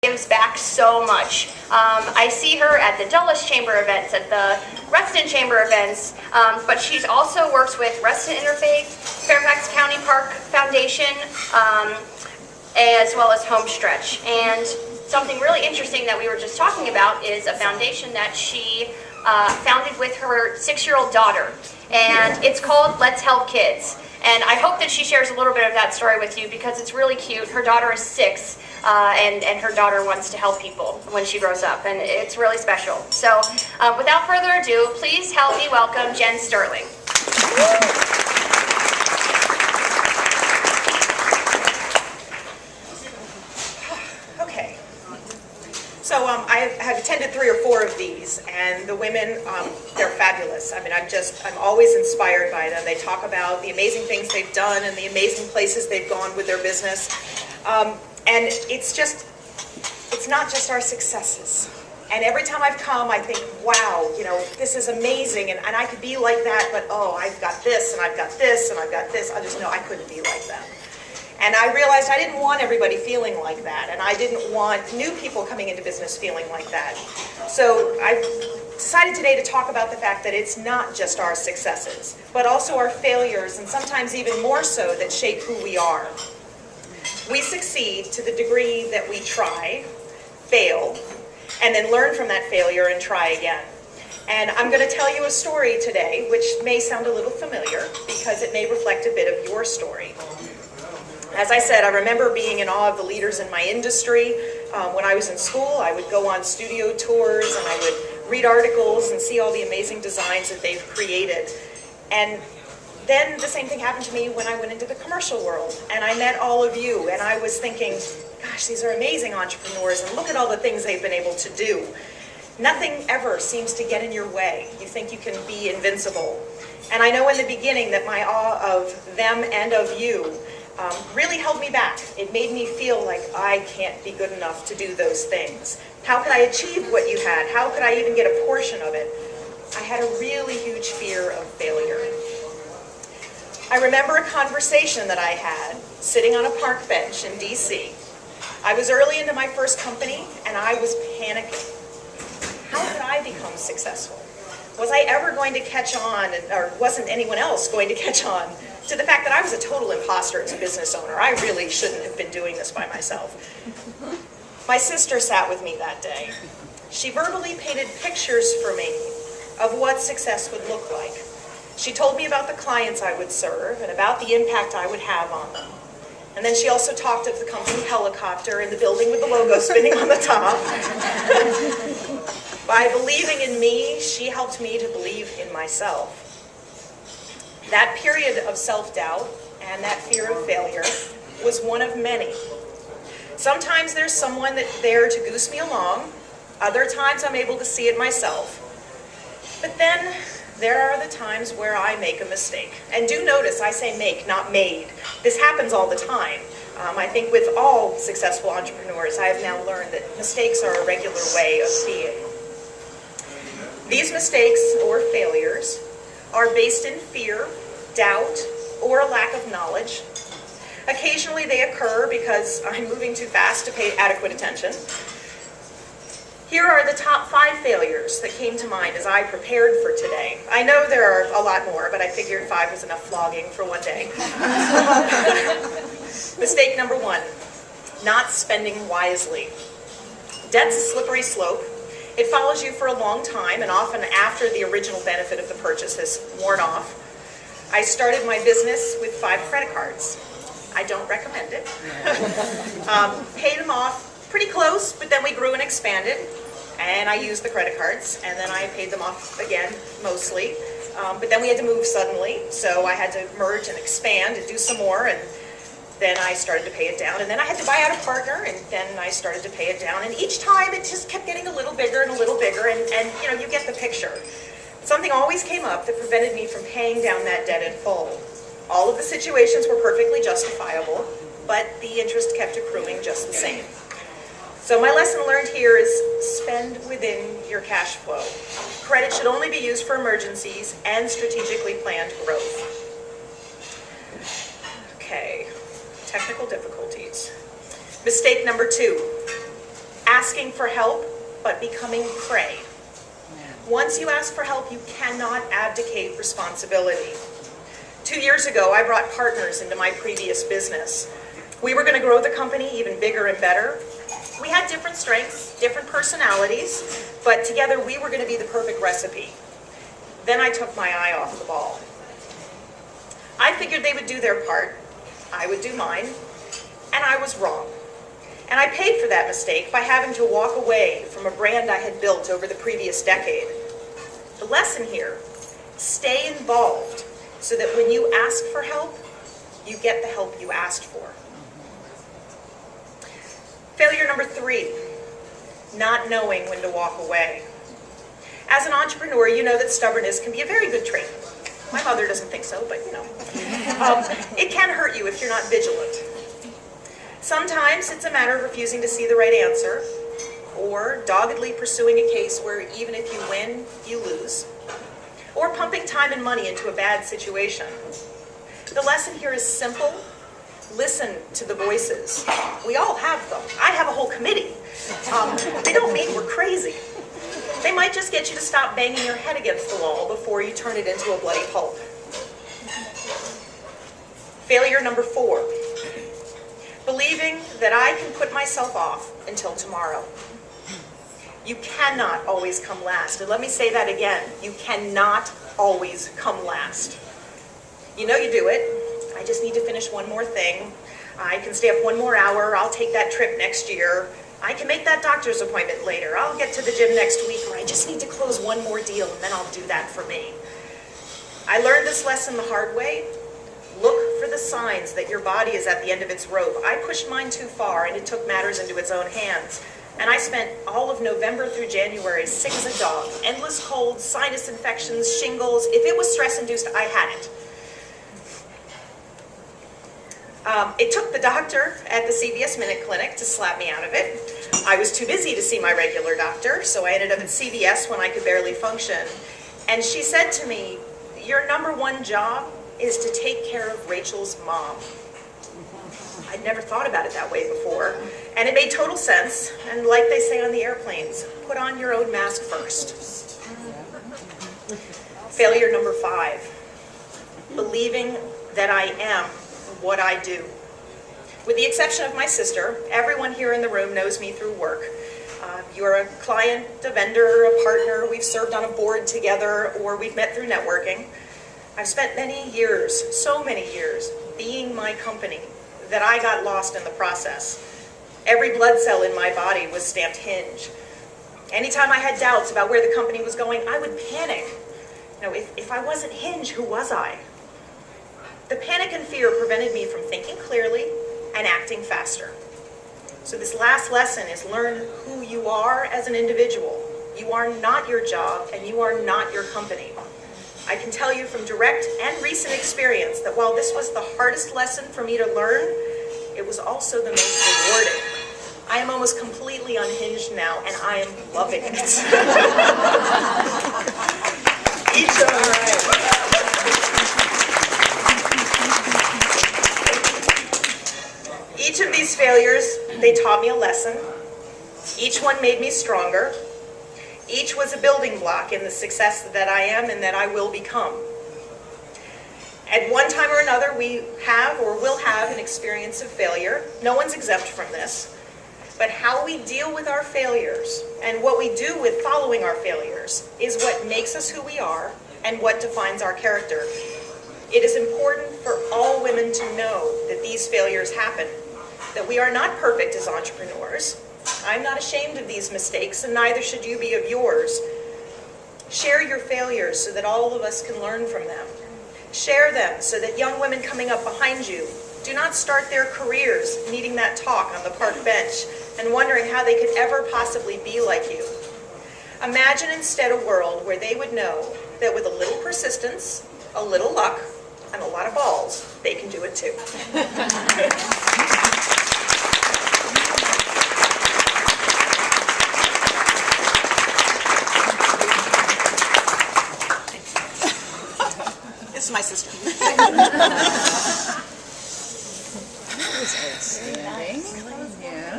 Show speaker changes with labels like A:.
A: gives back so much. I see her at the Dulles Chamber events, at the Reston Chamber events, but she also works with Reston Interfaith, Fairfax County Park Foundation, as well as Homestretch. And something really interesting that we were just talking about is a foundation that she founded with her 6-year-old daughter, and it's called Let's Help Kids. And I hope that she shares a little bit of that story with you because it's really cute. Her daughter is 6, and her daughter wants to help people when she grows up, and it's really special. So without further ado, please help me welcome Jen Sterling.
B: Okay. So I have attended 3 or 4 of these, and the women, they're fabulous. I mean, I'm always inspired by them. They talk about the amazing things they've done and the amazing places they've gone with their business. And it's not just our successes. And every time I've come, I think, wow, you know, this is amazing, and I could be like that, but oh, I've got this, and I've got this, and I've got this. I just know I couldn't be like them. And I realized I didn't want everybody feeling like that, and I didn't want new people coming into business feeling like that. So I decided today to talk about the fact that it's not just our successes, but also our failures, and sometimes even more so, that shape who we are. We succeed to the degree that we try, fail, and then learn from that failure and try again. And I'm going to tell you a story today, which may sound a little familiar, because it may reflect a bit of your story. As I said, I remember being in awe of the leaders in my industry. When I was in school, I would go on studio tours, and I would read articles and see all the amazing designs that they've created. And then the same thing happened to me when I went into the commercial world, and I met all of you, and I was thinking, gosh, these are amazing entrepreneurs, and look at all the things they've been able to do. Nothing ever seems to get in your way. You think you can be invincible. And I know in the beginning that my awe of them and of you really held me back. It made me feel like I can't be good enough to do those things. How could I achieve what you had? How could I even get a portion of it? I had a really huge fear of failure. I remember a conversation that I had sitting on a park bench in DC. I was early into my first company, and I was panicking. How could I become successful? Was I ever going to catch on, or wasn't anyone else going to catch on to the fact that I was a total imposter as a business owner? I really shouldn't have been doing this by myself. My sister sat with me that day. She verbally painted pictures for me of what success would look like. She told me about the clients I would serve and about the impact I would have on them. And then she also talked of the company helicopter and the building with the logo spinning on the top. By believing in me, she helped me to believe in myself. That period of self-doubt and that fear of failure was one of many. Sometimes there's someone that's there to goose me along. Other times I'm able to see it myself. But then there are the times where I make a mistake. And do notice I say make, not made. This happens all the time. I think with all successful entrepreneurs, I have now learned that mistakes are a regular way of being. These mistakes or failures are based in fear, doubt, or a lack of knowledge. Occasionally they occur because I'm moving too fast to pay adequate attention. Here are the top 5 failures that came to mind as I prepared for today. I know there are a lot more, but I figured 5 was enough flogging for one day. Mistake number 1, not spending wisely. Debt's a slippery slope. It follows you for a long time, and often after the original benefit of the purchase has worn off. I started my business with 5 credit cards. I don't recommend it. Paid them off pretty close, but then we grew and expanded, and I used the credit cards, and then I paid them off again, mostly. But then we had to move suddenly, so I had to merge and expand and do some more, and then I started to pay it down, and then I had to buy out a partner, and then I started to pay it down, and each time it just kept getting a little bigger and a little bigger, and you know, you get the picture. Something always came up that prevented me from paying down that debt in full. All of the situations were perfectly justifiable, but the interest kept accruing just the same. So my lesson learned here is spend within your cash flow. Credit should only be used for emergencies and strategically planned growth. Okay, technical difficulties. Mistake number 2, asking for help, but becoming prey. Once you ask for help, you cannot abdicate responsibility. 2 years ago, I brought partners into my previous business. We were going to grow the company even bigger and better. We had different strengths, different personalities, but together we were going to be the perfect recipe. Then I took my eye off the ball. I figured they would do their part, I would do mine, and I was wrong. And I paid for that mistake by having to walk away from a brand I had built over the previous decade. The lesson here, stay involved so that when you ask for help, you get the help you asked for. Failure number 3, not knowing when to walk away. As an entrepreneur, you know that stubbornness can be a very good trait. My mother doesn't think so, but you know. It can hurt you if you're not vigilant. Sometimes it's a matter of refusing to see the right answer, or doggedly pursuing a case where even if you win, you lose, or pumping time and money into a bad situation. The lesson here is simple. Listen to the voices. We all have them. I have a whole committee. They don't mean we're crazy. They might just get you to stop banging your head against the wall before you turn it into a bloody pulp. Failure number 4. Believing that I can put myself off until tomorrow. You cannot always come last. And let me say that again. You cannot always come last. You know you do it. I just need to finish one more thing. I can stay up one more hour. I'll take that trip next year. I can make that doctor's appointment later. I'll get to the gym next week, or I just need to close one more deal, and then I'll do that for me. I learned this lesson the hard way. Look for the signs that your body is at the end of its rope. I pushed mine too far, and it took matters into its own hands. And I spent all of November through January sick as a dog. Endless colds, sinus infections, shingles. If it was stress-induced, I had it. It took the doctor at the CVS Minute Clinic to slap me out of it. I was too busy to see my regular doctor, so I ended up at CVS when I could barely function. And she said to me, "Your #1 job is to take care of Rachel's mom." I'd never thought about it that way before, and it made total sense. And like they say on the airplanes, put on your own mask first. Failure number 5, believing that I am what I do. With the exception of my sister, everyone here in the room knows me through work. You're a client, a vendor, a partner, we've served on a board together, or we've met through networking. I've spent many years, so many years, being my company, that I got lost in the process. Every blood cell in my body was stamped Hinge. Anytime I had doubts about where the company was going, I would panic. You know, if I wasn't Hinge, who was I? The panic and fear prevented me from thinking clearly and acting faster. So this last lesson is learn who you are as an individual. You are not your job, and you are not your company. I can tell you from direct and recent experience that while this was the hardest lesson for me to learn, it was also the most rewarding. I am almost completely unhinged now, and I am loving it. Each of these failures, they taught me a lesson. Each one made me stronger. Each was a building block in the success that I am and that I will become. At one time or another, we have or will have an experience of failure. No one's exempt from this. But how we deal with our failures and what we do with following our failures is what makes us who we are and what defines our character. It is important for all women to know that these failures happen, that we are not perfect as entrepreneurs. I'm not ashamed of these mistakes, and neither should you be of yours. Share your failures so that all of us can learn from them. Share them so that young women coming up behind you do not start their careers needing that talk on the park bench and wondering how they could ever possibly be like you. Imagine instead a world where they would know that with a little persistence, a little luck, and a lot of balls, they can do it too. This is my sister.